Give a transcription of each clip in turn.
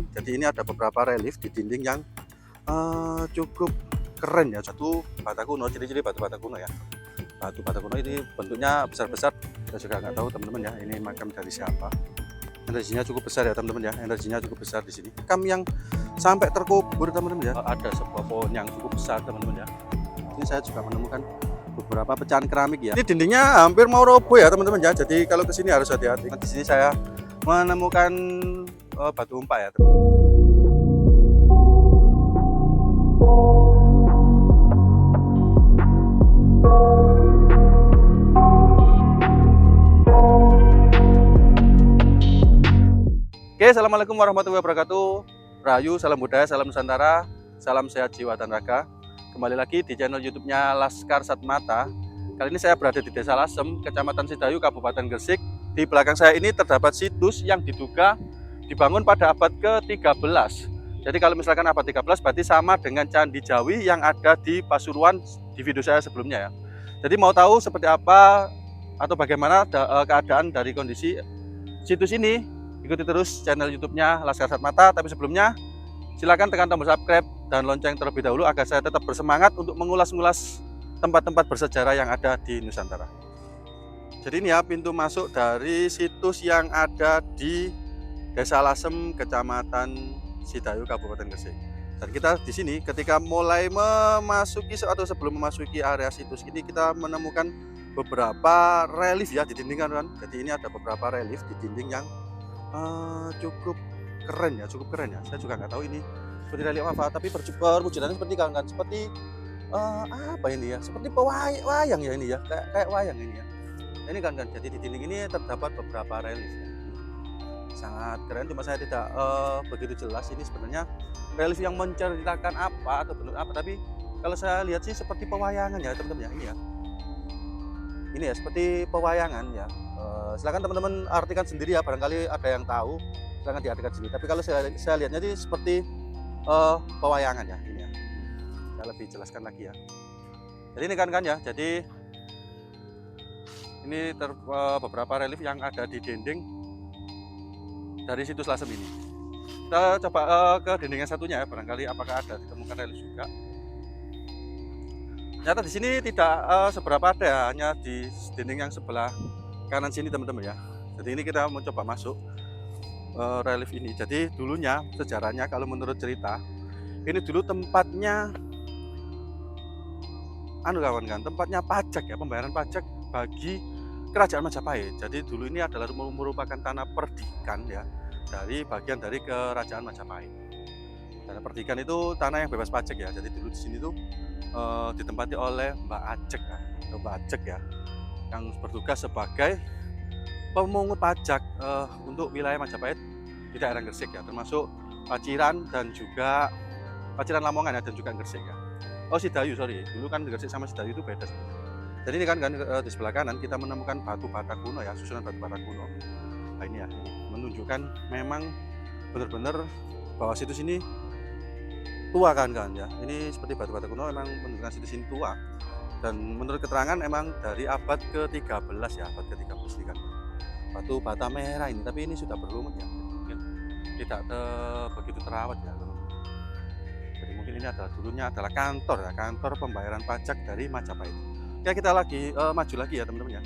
Jadi ini ada beberapa relief di dinding yang cukup keren ya. Satu bata kuno, ciri-ciri batu bata kuno ya. Batu bata kuno ini bentuknya besar-besar. Saya juga nggak tahu teman-teman ya, ini makam dari siapa. Energinya cukup besar ya teman-teman ya, energinya cukup besar di sini. Makam yang sampai terkubur teman-teman ya. Ada sebuah pohon yang cukup besar teman-teman ya. Ini saya juga menemukan beberapa pecahan keramik ya. Ini dindingnya hampir mau roboh ya teman-teman ya. Jadi kalau kesini harus hati-hati. Di sini saya menemukan batu umpa ya. Oke, assalamualaikum warahmatullahi wabarakatuh. Rahayu, salam budaya, salam Nusantara, salam sehat jiwa dan raga. Kembali lagi di channel YouTube-nya Laskar Satmata. Kali ini saya berada di Desa Lasem, Kecamatan Sidayu, Kabupaten Gresik. Di belakang saya ini terdapat situs yang diduga dibangun pada abad ke-13. Jadi kalau misalkan abad 13 berarti sama dengan Candi Jawi yang ada di Pasuruan di video saya sebelumnya ya. Jadi mau tahu seperti apa atau bagaimana keadaan dari kondisi situs ini, ikuti terus channel YouTube-nya Laskar Satmata. Tapi sebelumnya silakan tekan tombol subscribe dan lonceng terlebih dahulu agar saya tetap bersemangat untuk mengulas-ngulas tempat-tempat bersejarah yang ada di Nusantara. Jadi ini ya pintu masuk dari situs yang ada di Desa Lasem, Kecamatan Sidayu, Kabupaten Gresik. Dan kita di sini ketika mulai memasuki atau sebelum memasuki area situs ini, kita menemukan beberapa relief ya di dinding kan. Jadi ini ada beberapa relief di dinding yang cukup keren ya. Saya juga nggak tahu ini seperti relief apa, tapi perwujudannya seperti kan seperti apa ini ya? Seperti wayang ya ini ya, kayak wayang ini ya. Ini kan jadi di dinding ini terdapat beberapa relief ya. Sangat keren, cuma saya tidak begitu jelas ini sebenarnya relief yang menceritakan apa atau bentuk apa, tapi kalau saya lihat sih seperti pewayangan ya teman-teman ya. Ini ya seperti pewayangan ya. Silakan teman-teman artikan sendiri ya, barangkali ada yang tahu silakan diartikan sendiri, tapi kalau saya lihatnya sih seperti pewayangan ya ini ya. Saya lebih jelaskan lagi ya. Jadi ini kan ya, jadi ini beberapa relief yang ada di dinding dari situs Lasem ini. Kita coba ke dinding yang satunya ya, barangkali apakah ada ditemukan relief juga. Ternyata di sini tidak seberapa ada ya, hanya di dinding yang sebelah kanan sini teman-teman ya. Jadi ini kita mau coba masuk relief ini. Jadi dulunya sejarahnya kalau menurut cerita ini dulu tempatnya tempatnya pajak ya, pembayaran pajak bagi kerajaan Majapahit. Jadi dulu ini adalah merupakan tanah perdikan ya, dari bagian dari kerajaan Majapahit. Tanah perdikan itu tanah yang bebas pajak ya. Jadi dulu di sini tuh ditempati oleh Mbak Ajek ya, atau Mbak Ajek ya, yang bertugas sebagai pemungut pajak untuk wilayah Majapahit di daerah Gresik ya, termasuk Paciran dan juga Paciran Lamongan ya, dan juga Gresik ya. Oh Sidayu, sorry, dulu kan Gresik sama Sidayu itu beda sebenarnya. Jadi ini kan di sebelah kanan kita menemukan batu bata kuno ya, susunan batu bata kuno. Nah ini ya, menunjukkan memang benar-benar bahwa situs ini tua kan ya. Ini seperti batu bata kuno, memang menunjukkan situs ini tua. Dan menurut keterangan emang dari abad ke-13 ya, abad ke-13 kan. Batu bata merah ini, tapi ini sudah berlumut ya, mungkin tidak begitu terawat ya. Jadi mungkin ini adalah dulunya adalah kantor ya, kantor pembayaran pajak dari Majapahit. Oke, kita lagi maju lagi ya teman-teman ya.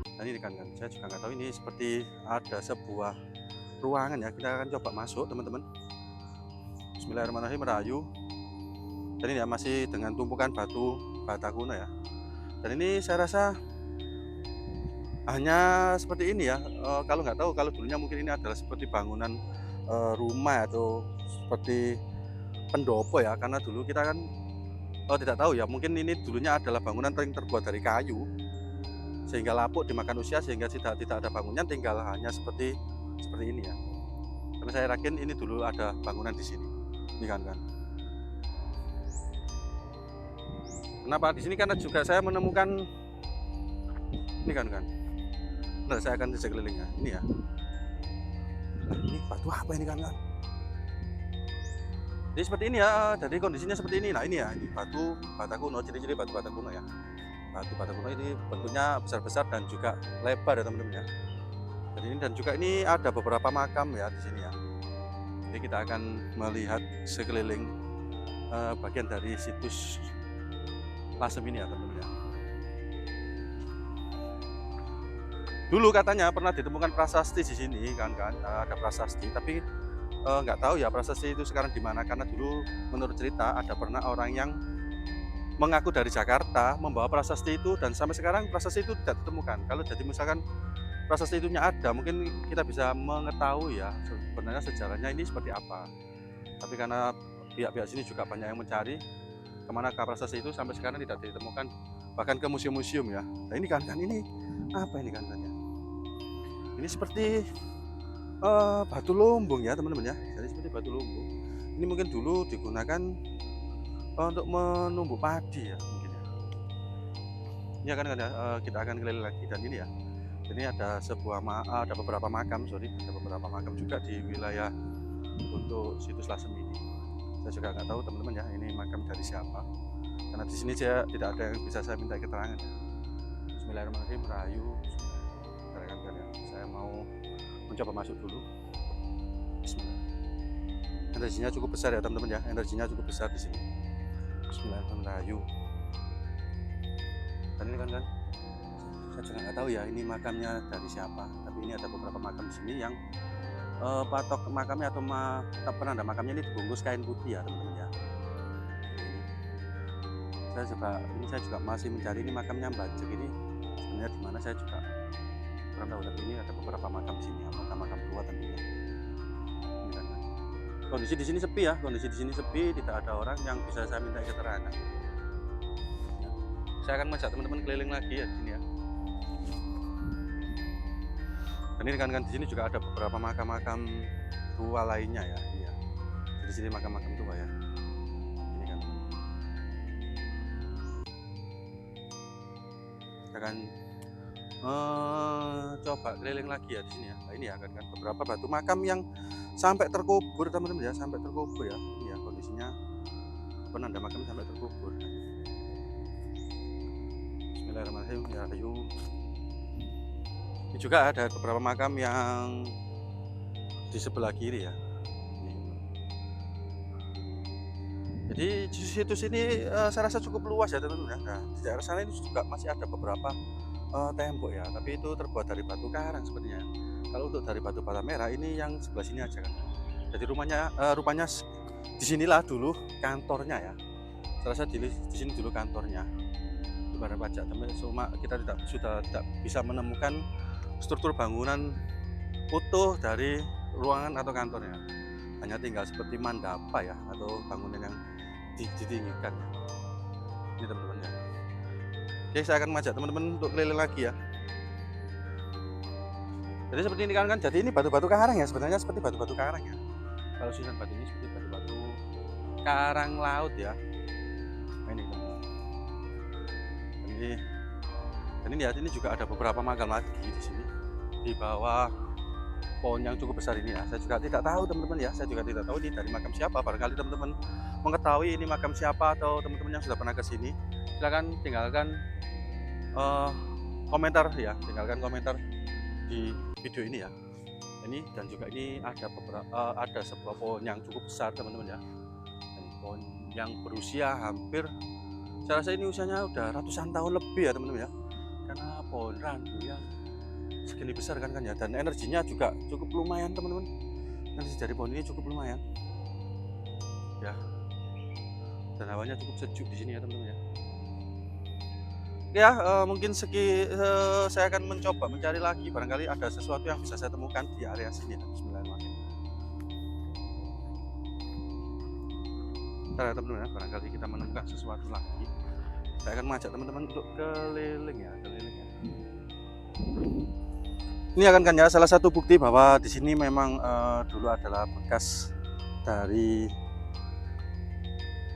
Dan ini kan saya juga nggak tahu ini seperti ada sebuah ruangan ya, kita akan coba masuk teman-teman. Bismillahirrahmanirrahim, rahayu. Dan ini ya masih dengan tumpukan batu bata kuno ya. Dan ini saya rasa hanya seperti ini ya. Kalau nggak tahu, kalau dulunya mungkin ini adalah seperti bangunan rumah atau seperti pendopo ya, karena dulu kita kan tidak tahu ya, mungkin ini dulunya adalah bangunan yang terbuat dari kayu sehingga lapuk dimakan usia, sehingga tidak ada bangunan, tinggal hanya seperti ini ya. Karena saya yakin ini dulu ada bangunan di sini. Ini kan. Kenapa di sini? Karena juga saya menemukan ini kan. Nah, saya akan cek kelilingnya. Ini ya. Nah, ini batu apa ini kan? Jadi seperti ini ya, jadi kondisinya seperti ini. Nah ini ya, ini batu bata kuno, ciri-ciri batu bata kuno ya. Batu bata kuno ini bentuknya besar-besar dan juga lebar ya teman-teman ya. Jadi ini, dan juga ini ada beberapa makam ya di sini ya. Jadi kita akan melihat sekeliling bagian dari situs Lasem ini ya teman-teman ya. Dulu katanya pernah ditemukan prasasti di sini kan, ada prasasti, tapi nggak tahu ya prasasti itu sekarang di mana, karena dulu menurut cerita ada pernah orang yang mengaku dari Jakarta membawa prasasti itu, dan sampai sekarang prasasti itu tidak ditemukan. Kalau jadi misalkan prasasti itunya ada, mungkin kita bisa mengetahui ya sebenarnya sejarahnya ini seperti apa. Tapi karena pihak-pihak sini juga banyak yang mencari kemana ke prasasti itu, sampai sekarang tidak ditemukan, bahkan ke museum-museum ya. Nah ini kan ini apa ini kan ya? Ini seperti batu lumbung ya teman-teman ya. Jadi seperti batu lumbung. Ini mungkin dulu digunakan untuk menumbuk padi ya mungkin ya. Ini akan kita akan keliling lagi, dan ini ya. Ini ada ada beberapa makam, ada beberapa makam juga di wilayah untuk situs Lasem ini. Saya juga nggak tahu teman-teman ya, ini makam dari siapa. Karena di sini saya tidak ada yang bisa saya minta keterangan ya. Bismillahirrahmanirrahim, Rahayu. Saya mau mencoba masuk dulu. Bismillah. Energinya cukup besar ya teman-teman ya, energinya cukup besar di sini. Bismillahirrahmanirrahim. Dan ini kan saya juga nggak tahu ya ini makamnya dari siapa, tapi ini ada beberapa makam di sini yang patok makamnya atau penanda makamnya ini dibungkus kain putih ya teman-teman ya. Saya juga masih mencari ini makamnya Mbak Cek ini sebenarnya di mana, saya juga kurang tahu, tapi ini ada beberapa makam di sini, makam tua tentunya. Ini kan. Kondisi di sini sepi ya, tidak ada orang yang bisa saya minta keterangan. Ya. Saya akan mengajak teman-teman keliling lagi ya di sini ya. Dan ini kan di sini juga ada beberapa makam-makam tua lainnya ya. Iya. Di sini makam-makam tua ya. Ini kan. Kita akan coba keliling lagi ya di sini ya. Nah ini ya kan beberapa batu makam yang sampai terkubur teman-teman ya, sampai terkubur ya. Ini ya kondisinya penanda makam sampai terkubur. Bismillahirrahmanirrahim. Ya ayo. Ini juga ada beberapa makam yang di sebelah kiri ya. Jadi situs ini saya rasa cukup luas ya teman-teman ya. Nah, di daerah sana ini juga masih ada beberapa tembok ya, tapi itu terbuat dari batu karang sepertinya. Kalau untuk dari batu bata merah ini yang sebelah sini aja kan. Jadi rupanya di sinilah dulu kantornya ya. Saya rasa di sini dulu kantornya Badan Pajak. Cuma kita sudah tidak bisa menemukan struktur bangunan utuh dari ruangan atau kantornya. Hanya tinggal seperti mandapa ya, atau bangunan yang ditinggikan. Ini teman-teman ya. Oke, saya akan mengajak teman-teman untuk keliling lagi ya. Jadi seperti ini kan, jadi ini batu-batu karang ya, sebenarnya seperti batu-batu karang ya. Kalau susunan batu ini seperti batu-batu karang laut ya. Nah, ini teman-teman. Dan ini ya, ini juga ada beberapa makam lagi di sini di bawah pohon yang cukup besar ini ya. Saya juga tidak tahu teman-teman ya, saya juga tidak tahu ini dari makam siapa. Barangkali teman-teman mengetahui ini makam siapa, atau teman-teman yang sudah pernah ke sini, silakan tinggalkan komentar ya, tinggalkan komentar di video ini ya. Ini dan juga ini ada sebuah pohon yang cukup besar teman-teman ya. Dan pohon yang berusia hampir, saya rasa ini usianya udah ratusan tahun lebih ya teman-teman ya. Karena pohon randu yang segini besar kan ya, dan energinya juga cukup lumayan teman-teman. Energi dari pohon ini cukup lumayan ya, dan hawanya cukup sejuk di sini ya teman-teman ya. Ya mungkin saya akan mencoba mencari lagi, barangkali ada sesuatu yang bisa saya temukan di area sini. Bismillahirrahmanirrahim. Ntar ya teman-teman ya, barangkali kita menemukan sesuatu lagi. Saya akan mengajak teman-teman untuk keliling ya. Ini akan ya salah satu bukti bahwa di sini memang dulu adalah bekas dari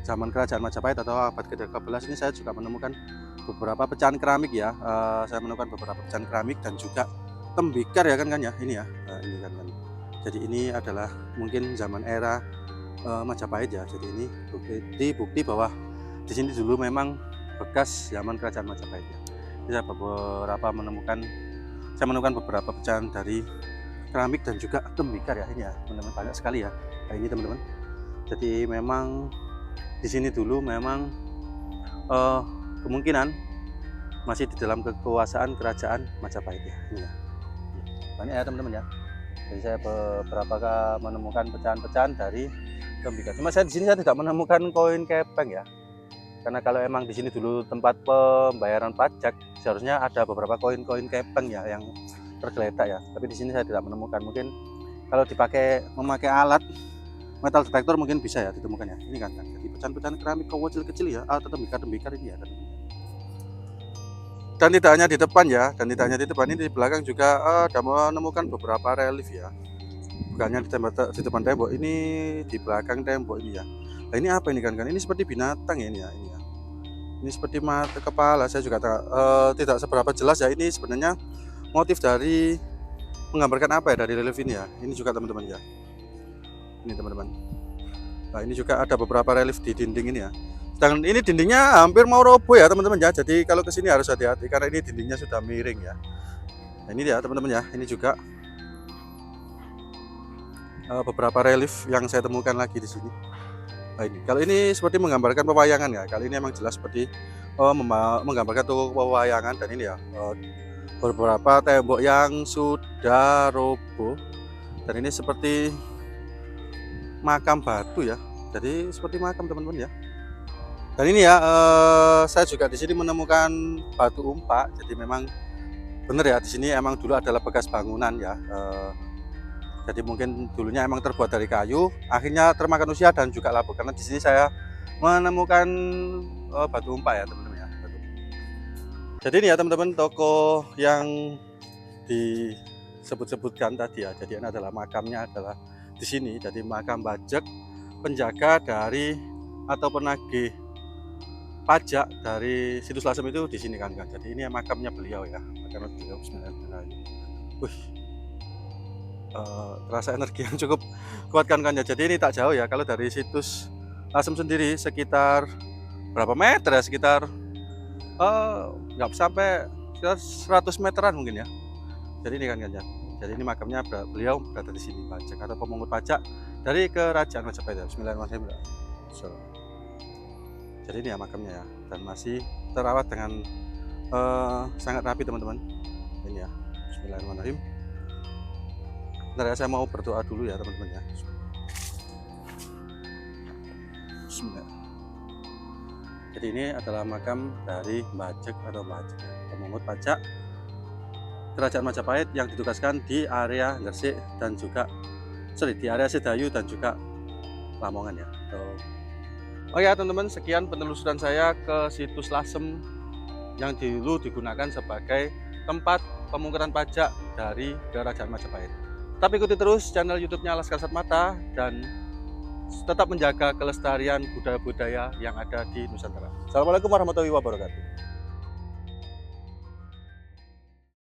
zaman kerajaan Majapahit atau abad ke-13. Ini saya juga menemukan beberapa pecahan keramik ya. Saya menemukan beberapa pecahan keramik dan juga tembikar ya kan ya. Ini ya. Ini kan. Jadi ini adalah mungkin zaman era Majapahit ya. Jadi ini bukti bahwa di sini dulu memang bekas zaman kerajaan Majapahit ya. Ini saya menemukan beberapa pecahan dari keramik dan juga tembikar ya. Ini ya, teman-teman, banyak sekali ya. kayak ini teman-teman. Jadi memang di sini dulu memang kemungkinan masih di dalam kekuasaan kerajaan Majapahit ya. Ini ya. Banyak ya teman-teman ya. Jadi saya beberapa kali menemukan pecahan-pecahan dari Tembika. Cuma saya di sini saya tidak menemukan koin kepeng ya. Karena kalau emang di sini dulu tempat pembayaran pajak, seharusnya ada beberapa koin-koin kepeng ya yang tergeletak ya. Tapi di sini saya tidak menemukan. Mungkin kalau memakai alat metal detektor mungkin bisa ya ditemukan ya. Ini kan jadi pecahan-pecahan keramik kecil-kecil ya, atau tembikar-tembikar ini ya. Dan tidak hanya di depan ya, dan tidak hanya di depan, ini di belakang juga ada menemukan beberapa relief ya. Bukannya di depan tembok, ini di belakang tembok ini ya. Nah ini apa ini kan? Ini seperti binatang ya ini ya. Ini seperti mata kepala. Saya juga tidak seberapa jelas ya. Ini sebenarnya motif dari menggambarkan apa ya dari relief ini ya. Ini juga teman-teman ya. Ini teman-teman. Nah ini juga ada beberapa relief di dinding ini ya. Dan ini dindingnya hampir mau roboh ya teman-teman ya. Jadi kalau kesini harus hati-hati karena ini dindingnya sudah miring ya. Nah ini ya teman-teman ya. Ini juga beberapa relief yang saya temukan lagi di sini. Nah ini, kalau ini seperti menggambarkan pewayangan ya. Kali ini memang jelas seperti menggambarkan toko pewayangan. Dan ini ya beberapa tembok yang sudah roboh. Dan ini seperti makam batu ya. Jadi seperti makam teman-teman ya. Dan ini ya saya juga di sini menemukan batu umpak. Jadi memang benar ya di sini emang dulu adalah bekas bangunan ya. Jadi mungkin dulunya emang terbuat dari kayu, akhirnya termakan usia dan juga labu. Karena di sini saya menemukan batu umpak ya teman-teman ya. Jadi ini ya teman-teman toko yang disebut-sebutkan tadi ya. Jadi ini adalah makamnya adalah di sini. Jadi makam Bajeg, penjaga dari atau penagih pajak dari Situs Lasem itu di sini kan. Jadi ini makamnya beliau ya. Makamnya beliau. Bismillahirrahmanirrahim. Terasa energi yang cukup kuat kan ya. Jadi ini tak jauh ya. Kalau dari Situs Lasem sendiri sekitar berapa meter ya? Sekitar nggak sampai sekitar 100 meteran mungkin ya. Jadi ini kan ya. Jadi ini makamnya beliau berada di sini, pajak atau pemungut pajak dari kerajaan Majapahit. Bismillahirrahmanirrahim. Jadi ini ya makamnya ya, dan masih terawat dengan sangat rapi teman-teman. Ini ya, Bismillahirrahmanirrahim. Bentar ya, saya mau berdoa dulu ya teman-teman ya. Bismillah. Jadi ini adalah makam dari Bajeg atau Bajeg, pemungut pajak kerajaan Majapahit yang ditugaskan di area Gresik dan juga di area Sedayu dan juga Lamongan ya. Oh ya teman-teman, sekian penelusuran saya ke Situs Lasem yang dulu digunakan sebagai tempat pemungutan pajak dari kerajaan Majapahit. Tapi ikuti terus channel YouTube-nya Laskar Satmata dan tetap menjaga kelestarian budaya-budaya yang ada di Nusantara. Assalamualaikum warahmatullahi wabarakatuh.